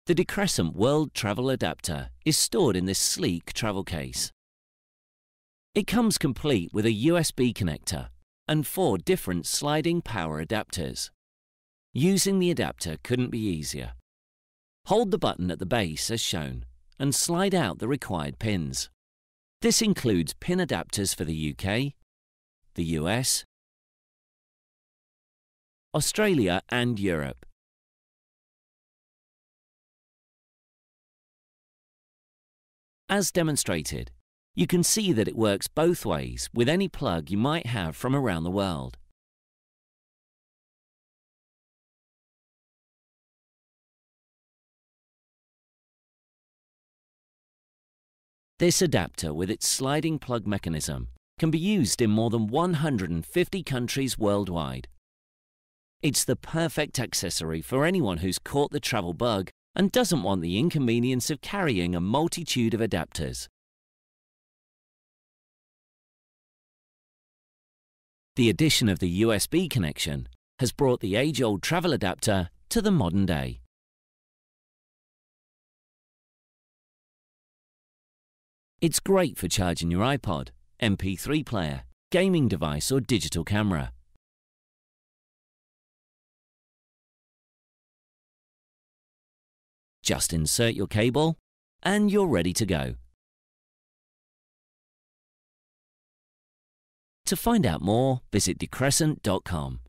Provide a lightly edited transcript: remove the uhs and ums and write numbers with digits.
The Decrescent World Travel Adapter is stored in this sleek travel case. It comes complete with a USB connector and 4 different sliding power adapters. Using the adapter couldn't be easier. Hold the button at the base as shown and slide out the required pins. This includes pin adapters for the UK, the US, Australia and Europe. As demonstrated, you can see that it works both ways with any plug you might have from around the world. This adapter with its sliding plug mechanism can be used in more than 150 countries worldwide. It's the perfect accessory for anyone who's caught the travel bug and doesn't want the inconvenience of carrying a multitude of adapters. The addition of the USB connection has brought the age-old travel adapter to the modern day. It's great for charging your iPod, MP3 player, gaming device or digital camera. Just insert your cable and you're ready to go. To find out more, visit decrescent.com.